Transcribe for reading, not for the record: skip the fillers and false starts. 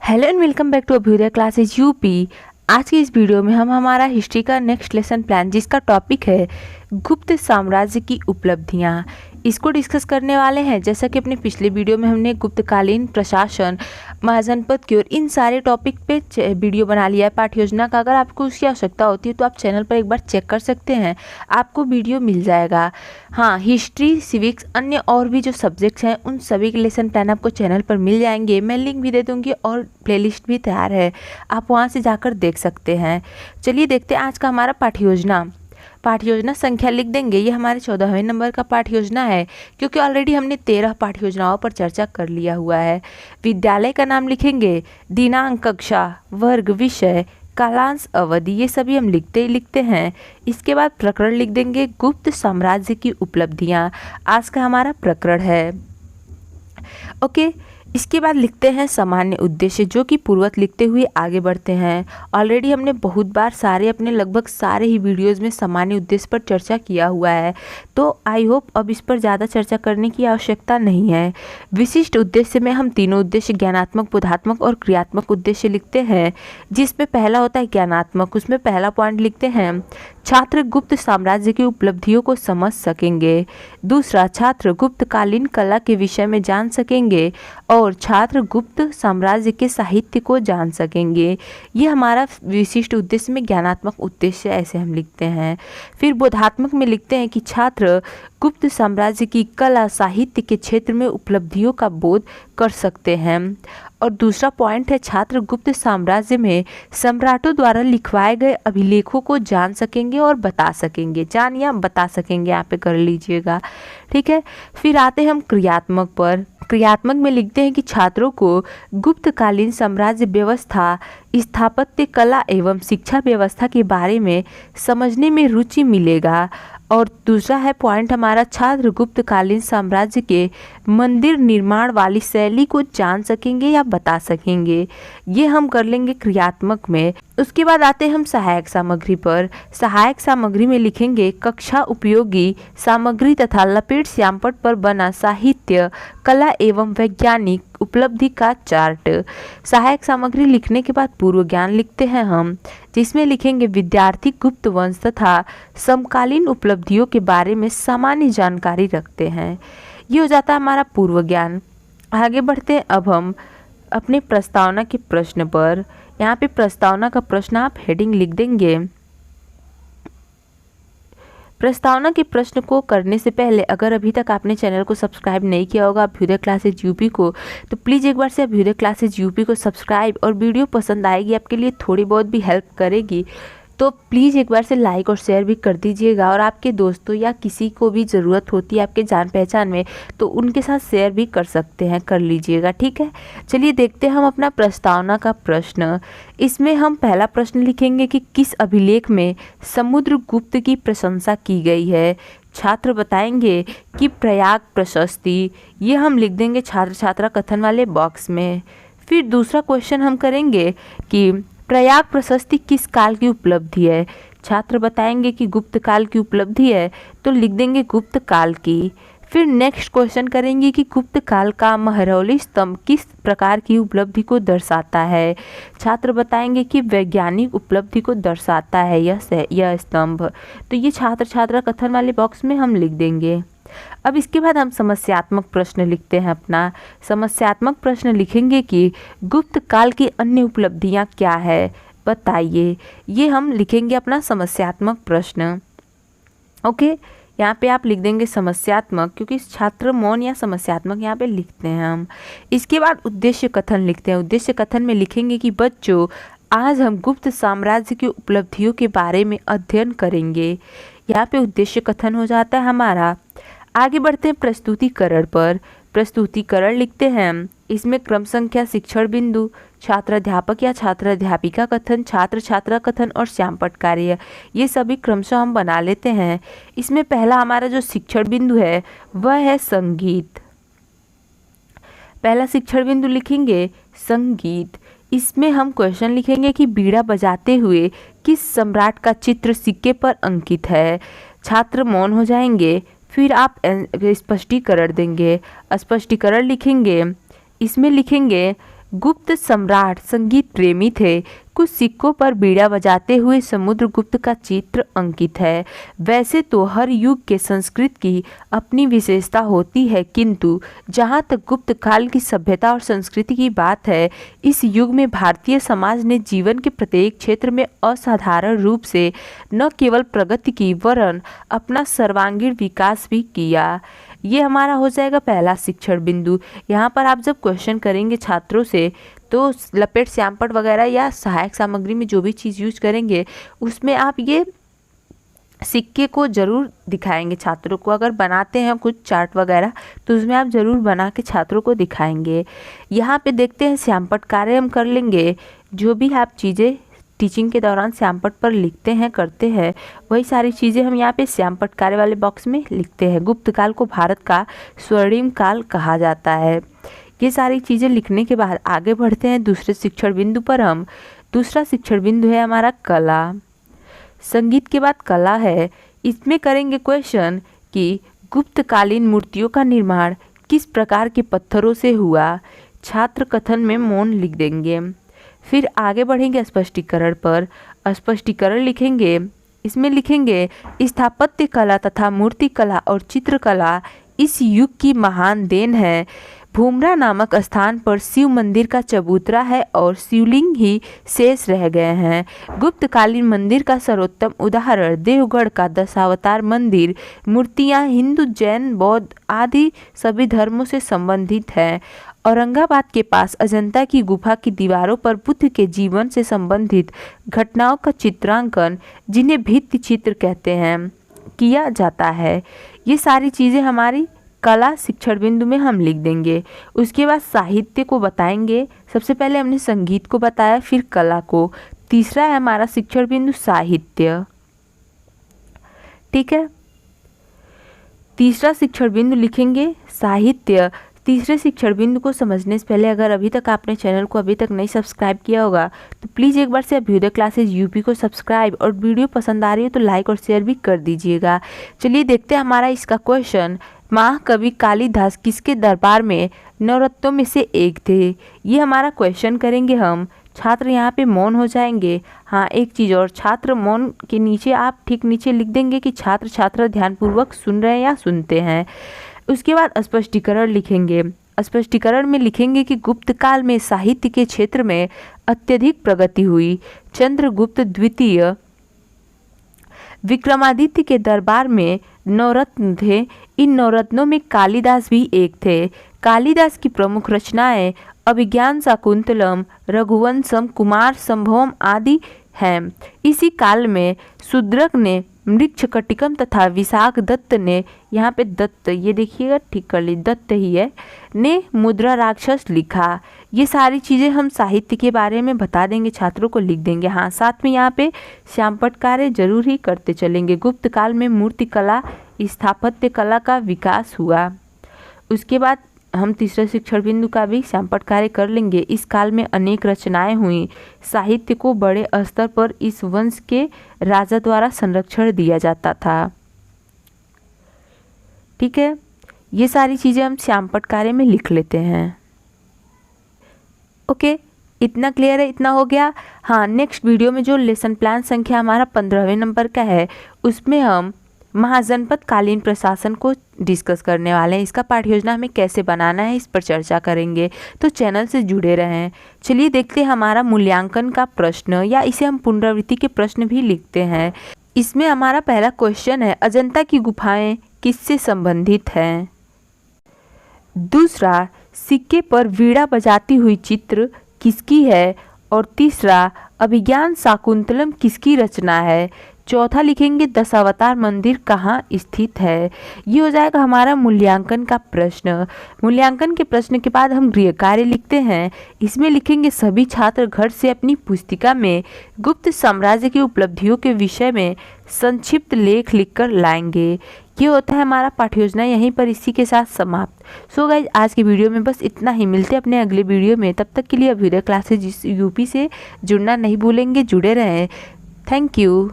Hello and welcome back to Abhyudaya classes UP. आज की इस वीडियो में हम हमारा हिस्ट्री का नेक्स्ट लेसन प्लान जिसका टॉपिक है गुप्त साम्राज्य की उपलब्धियां, इसको डिस्कस करने वाले हैं। जैसा कि अपने पिछले वीडियो में हमने गुप्तकालीन प्रशासन, महाजनपद की और इन सारे टॉपिक पे वीडियो बना लिया है पाठ्य योजना का। अगर आपको उसकी आवश्यकता होती है तो आप चैनल पर एक बार चेक कर सकते हैं, आपको वीडियो मिल जाएगा। हाँ, हिस्ट्री, सिविक्स, अन्य और भी जो सब्जेक्ट्स हैं उन सभी के लेसन प्लान आपको चैनल पर मिल जाएंगे। मैं लिंक भी दे दूँगी और प्लेलिस्ट भी तैयार है, आप वहाँ से जाकर देख सकते हैं। चलिए देखते हैं आज का हमारा पाठ्य योजना। पाठ्य योजना संख्या लिख देंगे, ये हमारे 14वें नंबर का पाठ्य योजना है, क्योंकि ऑलरेडी हमने 13 पाठ्य योजनाओं पर चर्चा कर लिया हुआ है। विद्यालय का नाम लिखेंगे, दिनांक, कक्षा, वर्ग, विषय, कालांश, अवधि, ये सभी हम लिखते ही लिखते हैं। इसके बाद प्रकरण लिख देंगे, गुप्त साम्राज्य की उपलब्धियां, आज का हमारा प्रकरण है। ओके, इसके बाद लिखते हैं सामान्य उद्देश्य, जो कि पूर्वत लिखते हुए आगे बढ़ते हैं। ऑलरेडी हमने बहुत बार अपने लगभग सारे ही वीडियोस में सामान्य उद्देश्य पर चर्चा किया हुआ है, तो आई होप अब इस पर ज़्यादा चर्चा करने की आवश्यकता नहीं है। विशिष्ट उद्देश्य में हम तीनों उद्देश्य ज्ञानात्मक, बोधात्मक और क्रियात्मक उद्देश्य लिखते हैं। जिसमें पहला होता है ज्ञानात्मक, उसमें पहला पॉइंट लिखते हैं, छात्र गुप्त साम्राज्य की उपलब्धियों को समझ सकेंगे। दूसरा, छात्र गुप्तकालीन कला के विषय में जान सकेंगे और छात्र गुप्त साम्राज्य के साहित्य को जान सकेंगे। ये हमारा विशिष्ट उद्देश्य में ज्ञानात्मक उद्देश्य ऐसे हम लिखते हैं। फिर बोधात्मक में लिखते हैं कि छात्र गुप्त साम्राज्य की कला, साहित्य के क्षेत्र में उपलब्धियों का बोध कर सकते हैं। और दूसरा पॉइंट है, छात्र गुप्त साम्राज्य में सम्राटों द्वारा लिखवाए गए अभिलेखों को जान सकेंगे और बता सकेंगे। जान या बता सकेंगे, यहाँ पे कर लीजिएगा, ठीक है। फिर आते हैं हम क्रियात्मक पर। क्रियात्मक में लिखते हैं कि छात्रों को गुप्तकालीन साम्राज्य व्यवस्था, स्थापत्य कला एवं शिक्षा व्यवस्था के बारे में समझने में रुचि मिलेगा। और दूसरा है पॉइंट हमारा, छात्र गुप्तकालीन साम्राज्य के मंदिर निर्माण वाली शैली को जान सकेंगे या बता सकेंगे। ये हम कर लेंगे क्रियात्मक में। उसके बाद आते हैं हम सहायक सामग्री पर। सहायक सामग्री में लिखेंगे, कक्षा उपयोगी सामग्री तथा लपेट श्यामपट पर बना साहित्य, कला एवं वैज्ञानिक उपलब्धि का चार्ट। सहायक सामग्री लिखने के बाद पूर्व ज्ञान लिखते हैं हम, जिसमें लिखेंगे विद्यार्थी गुप्त वंश तथा समकालीन उपलब्धियों के बारे में सामान्य जानकारी रखते हैं। ये हो जाता है हमारा पूर्व ज्ञान। आगे बढ़ते हैं अब हम अपने प्रस्तावना के प्रश्न पर। यहाँ पे प्रस्तावना का प्रश्न आप हेडिंग लिख देंगे। प्रस्तावना के प्रश्न को करने से पहले अगर अभी तक आपने चैनल को सब्सक्राइब नहीं किया होगा अभ्युदय क्लासेज यूपी को, तो प्लीज़ एक बार से अभ्युदय क्लासेज यूपी को सब्सक्राइब, और वीडियो पसंद आएगी, आपके लिए थोड़ी बहुत भी हेल्प करेगी तो प्लीज़ एक बार से लाइक और शेयर भी कर दीजिएगा। और आपके दोस्तों या किसी को भी ज़रूरत होती है आपके जान पहचान में, तो उनके साथ शेयर भी कर सकते हैं, कर लीजिएगा, ठीक है। चलिए देखते हैं हम अपना प्रस्तावना का प्रश्न। इसमें हम पहला प्रश्न लिखेंगे कि किस अभिलेख में समुद्रगुप्त की प्रशंसा की गई है। छात्र बताएंगे कि प्रयाग प्रशस्ति, ये हम लिख देंगे छात्र छात्रा कथन वाले बॉक्स में। फिर दूसरा क्वेश्चन हम करेंगे कि प्रयाग प्रशस्ति किस काल की उपलब्धि है। छात्र बताएंगे कि गुप्त काल की उपलब्धि है, तो लिख देंगे गुप्त काल की। फिर नेक्स्ट क्वेश्चन करेंगे कि गुप्त काल का महरौली स्तंभ किस प्रकार की उपलब्धि को दर्शाता है। छात्र बताएंगे कि वैज्ञानिक उपलब्धि को दर्शाता है यह स्तंभ। तो ये छात्र छात्रा कथन वाले बॉक्स में हम लिख देंगे। अब इसके बाद हम समस्यात्मक प्रश्न लिखते हैं अपना। समस्यात्मक प्रश्न लिखेंगे कि गुप्त काल की अन्य उपलब्धियां क्या है, बताइए। ये हम लिखेंगे अपना समस्यात्मक प्रश्न। ओके, यहाँ पे आप लिख देंगे समस्यात्मक, क्योंकि छात्र मौन या समस्यात्मक यहाँ पे लिखते हैं हम। इसके बाद उद्देश्य कथन लिखते हैं। उद्देश्य कथन में लिखेंगे कि बच्चों, आज हम गुप्त साम्राज्य की उपलब्धियों के बारे में अध्ययन करेंगे। यहाँ पे उद्देश्य कथन हो जाता है हमारा। आगे बढ़ते हैं प्रस्तुतिकरण पर। प्रस्तुतिकरण लिखते हैं, इसमें क्रम संख्या, शिक्षण बिंदु, छात्राध्यापक या छात्राध्यापिका कथन, छात्र छात्रा कथन और श्यामपट कार्य, ये सभी क्रमशः हम बना लेते हैं। इसमें पहला हमारा जो शिक्षण बिंदु है वह है संगीत। पहला शिक्षण बिंदु लिखेंगे संगीत। इसमें हम क्वेश्चन लिखेंगे कि बीड़ा बजाते हुए किस सम्राट का चित्र सिक्के पर अंकित है। छात्र मौन हो जाएंगे। फिर आप स्पष्टीकरण देंगे। स्पष्टीकरण लिखेंगे, इसमें लिखेंगे गुप्त सम्राट संगीत प्रेमी थे। कुछ सिक्कों पर बीड़ा बजाते हुए समुद्रगुप्त का चित्र अंकित है। वैसे तो हर युग के संस्कृत की अपनी विशेषता होती है, किंतु जहाँ तक गुप्त काल की सभ्यता और संस्कृति की बात है, इस युग में भारतीय समाज ने जीवन के प्रत्येक क्षेत्र में असाधारण रूप से न केवल प्रगति की वरन अपना सर्वांगीण विकास भी किया। ये हमारा हो जाएगा पहला शिक्षण बिंदु। यहाँ पर आप जब क्वेश्चन करेंगे छात्रों से तो लपेट श्यामपट्ट वगैरह या सहायक सामग्री में जो भी चीज़ यूज करेंगे उसमें आप ये सिक्के को ज़रूर दिखाएंगे छात्रों को। अगर बनाते हैं कुछ चार्ट वगैरह तो उसमें आप ज़रूर बना के छात्रों को दिखाएंगे। यहाँ पे देखते हैं श्यामपट्ट कार्य हम कर लेंगे। जो भी आप चीज़ें टीचिंग के दौरान श्यामपट्ट पर लिखते हैं करते हैं वही सारी चीज़ें हम यहाँ पे श्यामपट्ट कार्य वाले बॉक्स में लिखते हैं। गुप्त काल को भारत का स्वर्णिम काल कहा जाता है। ये सारी चीज़ें लिखने के बाद आगे बढ़ते हैं दूसरे शिक्षण बिंदु पर। हम दूसरा शिक्षण बिंदु है हमारा कला। संगीत के बाद कला है। इसमें करेंगे क्वेश्चन कि गुप्तकालीन मूर्तियों का निर्माण किस प्रकार के पत्थरों से हुआ। छात्र कथन में मौन लिख देंगे। फिर आगे बढ़ेंगे स्पष्टीकरण पर। स्पष्टीकरण लिखेंगे। इसमें लिखेंगे स्थापत्य कला तथा मूर्ति कला और चित्रकला इस युग की महान देन है। भूमरा नामक स्थान पर शिव मंदिर का चबूतरा है और शिवलिंग ही शेष रह गए हैं। गुप्तकालीन मंदिर का सर्वोत्तम उदाहरण देवगढ़ का दशावतार मंदिर। मूर्तियां हिंदू, जैन, बौद्ध आदि सभी धर्मों से संबंधित हैं। औरंगाबाद के पास अजंता की गुफा की दीवारों पर बुद्ध के जीवन से संबंधित घटनाओं का चित्रांकन, जिन्हें भित्ति चित्र कहते हैं, किया जाता है। ये सारी चीज़ें हमारी कला शिक्षण बिंदु में हम लिख देंगे। उसके बाद साहित्य को बताएंगे। सबसे पहले हमने संगीत को बताया, फिर कला को। तीसरा है हमारा शिक्षण बिंदु साहित्य। ठीक है, तीसरा शिक्षण बिंदु लिखेंगे साहित्य। तीसरे शिक्षण बिंदु को समझने से पहले अगर अभी तक आपने चैनल को अभी तक नहीं सब्सक्राइब किया होगा तो प्लीज़ एक बार से अभ्युदय क्लासेज यूपी को सब्सक्राइब, और वीडियो पसंद आ रही हो तो लाइक और शेयर भी कर दीजिएगा। चलिए देखते हैं हमारा इसका क्वेश्चन। महाकवि कालिदास किसके दरबार में नवरत्नों में से एक थे। ये हमारा क्वेश्चन करेंगे हम। छात्र यहाँ पे मौन हो जाएंगे। हाँ, एक चीज़ और, छात्र मौन के नीचे आप ठीक नीचे लिख देंगे कि छात्र छात्रा ध्यानपूर्वक सुन रहे हैं या सुनते हैं। उसके बाद स्पष्टीकरण लिखेंगे। स्पष्टीकरण में लिखेंगे कि गुप्त काल में साहित्य के क्षेत्र में अत्यधिक प्रगति हुई। चंद्रगुप्त द्वितीय विक्रमादित्य के दरबार में नवरत्न थे। इन नवरत्नों में कालिदास भी एक थे। कालिदास की प्रमुख रचनाएं अभिज्ञान शाकुंतलम, रघुवंशम, कुमार संभवम आदि हैं। इसी काल में शूद्रक ने मृच्छकटिकम तथा विशाख दत्त ने, यहाँ पे दत्त ये देखिएगा ठीक कर ली, दत्त ही है, ने मुद्रा राक्षस लिखा। ये सारी चीज़ें हम साहित्य के बारे में बता देंगे, छात्रों को लिख देंगे। हाँ, साथ में यहाँ पे श्यामपट्ट कार्य जरूर ही करते चलेंगे। गुप्त काल में मूर्ति कला, स्थापत्य कला का विकास हुआ। उसके बाद हम तीसरे शिक्षण बिंदु का भी श्यामपट्ट कार्य कर लेंगे। इस काल में अनेक रचनाएं हुई। साहित्य को बड़े स्तर पर इस वंश के राजा द्वारा संरक्षण दिया जाता था। ठीक है, ये सारी चीज़ें हम श्यामपट्ट कार्य में लिख लेते हैं। ओके, इतना क्लियर है, इतना हो गया। हाँ, नेक्स्ट वीडियो में जो लेसन प्लान संख्या हमारा 15वें नंबर का है उसमें हम महाजनपद कालीन प्रशासन को डिस्कस करने वाले हैं। इसका पाठ्य योजना हमें कैसे बनाना है इस पर चर्चा करेंगे, तो चैनल से जुड़े रहें। चलिए देखते हैं हमारा मूल्यांकन का प्रश्न, या इसे हम पुनरावृत्ति के प्रश्न भी लिखते हैं। इसमें हमारा पहला क्वेश्चन है, अजंता की गुफाएं किससे संबंधित हैं। दूसरा, सिक्के पर वीणा बजाती हुई चित्र किसकी है। और तीसरा, अभिज्ञान शाकुंतलम किसकी रचना है। चौथा लिखेंगे दशावतार मंदिर कहाँ स्थित है। ये हो जाएगा हमारा मूल्यांकन का प्रश्न। मूल्यांकन के प्रश्न के बाद हम गृह कार्य लिखते हैं। इसमें लिखेंगे सभी छात्र घर से अपनी पुस्तिका में गुप्त साम्राज्य की उपलब्धियों के विषय में संक्षिप्त लेख लिखकर लाएंगे। ये होता है हमारा पाठ्य योजना, यहीं पर इसी के साथ समाप्त। सो गाइज, आज की वीडियो में बस इतना ही। मिलते हैं अपने अगले वीडियो में। तब तक के लिए अभ्युदय क्लासेज यूपी से जुड़ना नहीं भूलेंगे, जुड़े रहें। Thank you.